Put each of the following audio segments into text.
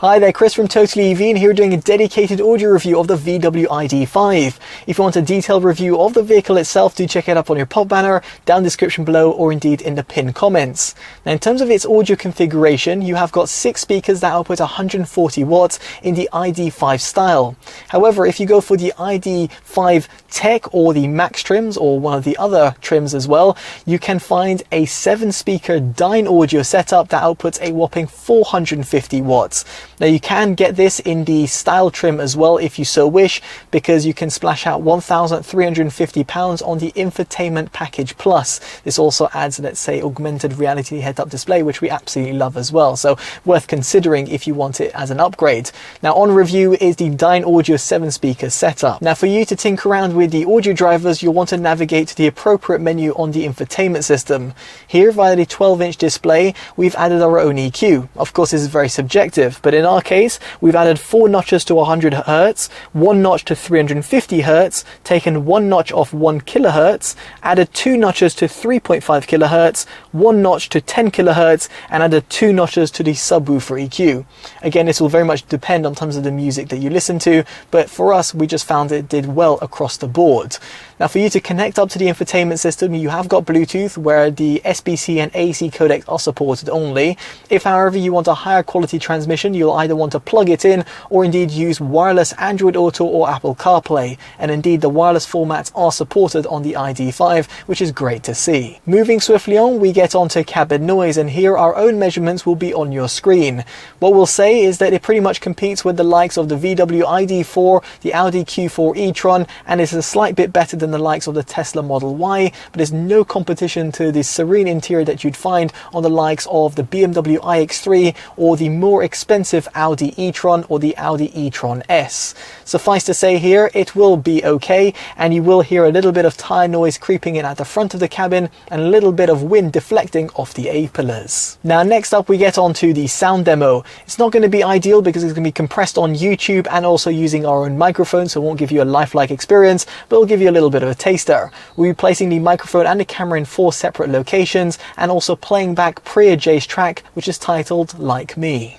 Hi there, Chris from TotallyEV, and here doing a dedicated audio review of the VW ID.5. If you want a detailed review of the vehicle itself, do check it up on your pop banner, down the description below, or indeed in the pinned comments. Now, in terms of its audio configuration, you have got 6 speakers that output 140 watts in the ID.5 style. However, if you go for the ID.5 Tech or the Max trims, or one of the other trims as well, you can find a 7-speaker Dyne audio setup that outputs a whopping 450 watts. Now you can get this in the style trim as well if you so wish, because you can splash out £1,350 on the Infotainment Package Plus. This also adds, let's say, augmented reality head-up display, which we absolutely love as well. So worth considering if you want it as an upgrade. Now on review is the Dyne Audio 7-speaker setup. Now for you to tinker around with the audio drivers, you'll want to navigate to the appropriate menu on the infotainment system. Here via the 12-inch display, we've added our own EQ. Of course, this is very subjective, but in our case, we've added 4 notches to 100 Hz, 1 notch to 350 Hz, taken 1 notch off 1 kHz, added 2 notches to 3.5 kHz, 1 notch to 10 kHz, and added 2 notches to the subwoofer EQ. Again, this will very much depend on terms of the music that you listen to, but for us, we just found it did well across the board. Now for you to connect up to the infotainment system, you have got Bluetooth, where the SBC and AC codecs are supported only. If however you want a higher quality transmission, you'll either want to plug it in or indeed use wireless Android Auto or Apple CarPlay, and indeed the wireless formats are supported on the ID.5, which is great to see. Moving swiftly on, we get onto cabin noise, and here our own measurements will be on your screen. What we'll say is that it pretty much competes with the likes of the VW ID.4, the Audi Q4 e-tron, and is a slight bit better than the likes of the Tesla Model Y, but there's no competition to the serene interior that you'd find on the likes of the BMW iX3 or the more expensive Audi e-tron or the Audi e-tron S. Suffice to say here, it will be okay, and you will hear a little bit of tire noise creeping in at the front of the cabin and a little bit of wind deflecting off the A-pillars. Now next up we get on to the sound demo. It's not going to be ideal because it's going to be compressed on YouTube and also using our own microphone, so it won't give you a lifelike experience, but it'll give you a little bit of a taster. We'll be placing the microphone and the camera in 4 separate locations and also playing back Priya J's track, which is titled Like Me.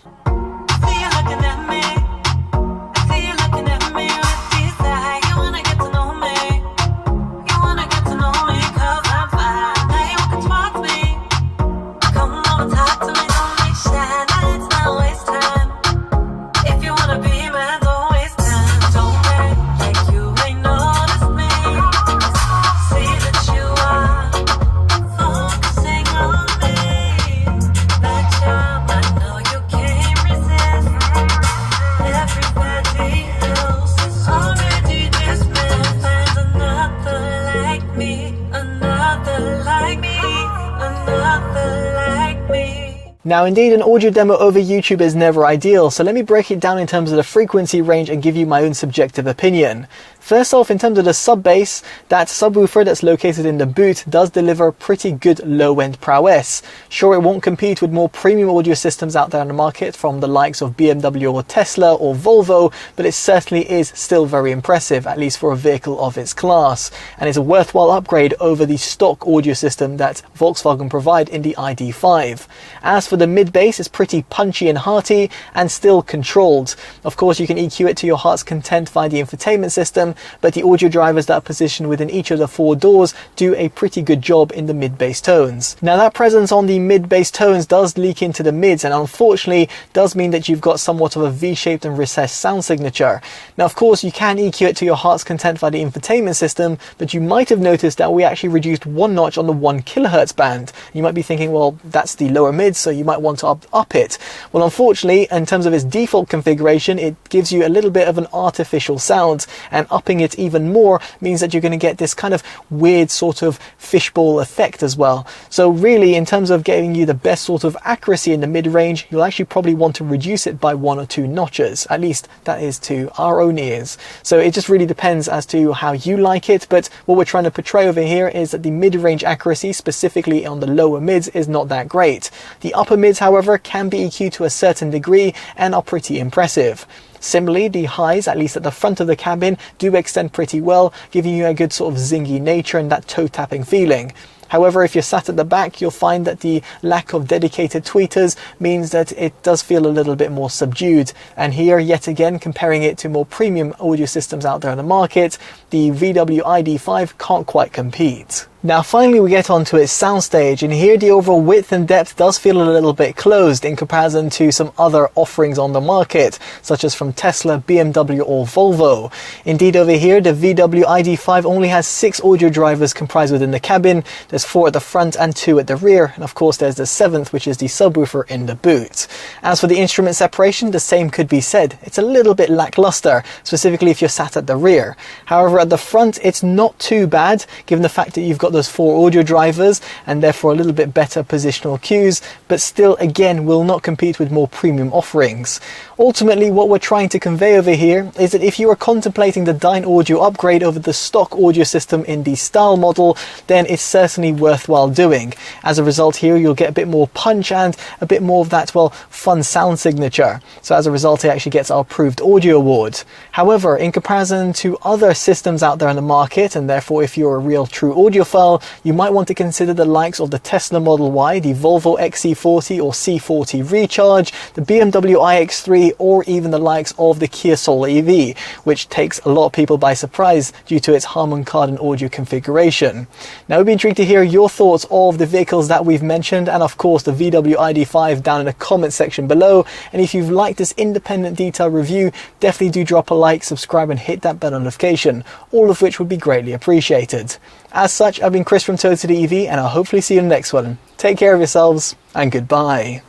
Now indeed, an audio demo over YouTube is never ideal, so let me break it down in terms of the frequency range and give you my own subjective opinion. First off, in terms of the sub bass, that subwoofer that's located in the boot does deliver pretty good low-end prowess. Sure, it won't compete with more premium audio systems out there on the market from the likes of BMW or Tesla or Volvo, but it certainly is still very impressive, at least for a vehicle of its class, and it's a worthwhile upgrade over the stock audio system that Volkswagen provide in the ID.5. As for the mid bass, it's pretty punchy and hearty and still controlled. Of course, you can EQ it to your heart's content via the infotainment system, but the audio drivers that are positioned within each of the 4 doors do a pretty good job in the mid bass tones. Now that presence on the mid bass tones does leak into the mids, and unfortunately does mean that you've got somewhat of a V-shaped and recessed sound signature. Now of course you can EQ it to your heart's content via the infotainment system, but you might have noticed that we actually reduced 1 notch on the 1 kHz band. You might be thinking, well, that's the lower mid, so you might want to up it. Well, unfortunately, in terms of its default configuration, it gives you a little bit of an artificial sound, and upping it even more means that you're going to get this kind of weird sort of fishbowl effect as well. So really, in terms of getting you the best sort of accuracy in the mid-range, you'll actually probably want to reduce it by 1 or 2 notches. At least that is to our own ears. So it just really depends as to how you like it, but what we're trying to portray over here is that the mid-range accuracy, specifically on the lower mids, is not that great. The upper mids, however, can be EQ'd to a certain degree and are pretty impressive. Similarly, the highs, at least at the front of the cabin, do extend pretty well, giving you a good sort of zingy nature and that toe tapping feeling. However, if you're sat at the back, you'll find that the lack of dedicated tweeters means that it does feel a little bit more subdued. And here, yet again, comparing it to more premium audio systems out there in the market, the VW ID.5 can't quite compete. Now finally we get onto its Soundstage, and here the overall width and depth does feel a little bit closed in comparison to some other offerings on the market, such as from Tesla, BMW or Volvo. Indeed, over here the VW ID.5 only has 6 audio drivers comprised within the cabin. There's 4 at the front and 2 at the rear, and of course there's the 7th, which is the subwoofer in the boot. As for the instrument separation, the same could be said. It's a little bit lackluster, specifically if you're sat at the rear. However, at the front it's not too bad, given the fact that you've got those 4 audio drivers and therefore a little bit better positional cues, but still again will not compete with more premium offerings. Ultimately, what we're trying to convey over here is that if you are contemplating the Dyne Audio upgrade over the stock audio system in the style model, then it's certainly worthwhile doing. As a result here, you'll get a bit more punch and a bit more of that, well, fun sound signature. So as a result, it actually gets our Approved Audio Award. However, in comparison to other systems out there in the market, and therefore if you're a real true audiophile, you might want to consider the likes of the Tesla Model Y, the Volvo XC40 or C40 Recharge, the BMW iX3, or even the likes of the Kia Soul EV, which takes a lot of people by surprise due to its Harman Kardon audio configuration. Now, we'd be intrigued to hear your thoughts of the vehicles that we've mentioned, and of course the VW ID.5 down in the comment section below. And if you've liked this independent detailed review, definitely do drop a like, subscribe and hit that bell notification, all of which would be greatly appreciated. As such, I've been Chris from TotallyEV, and I'll hopefully see you in the next one. Take care of yourselves, and goodbye.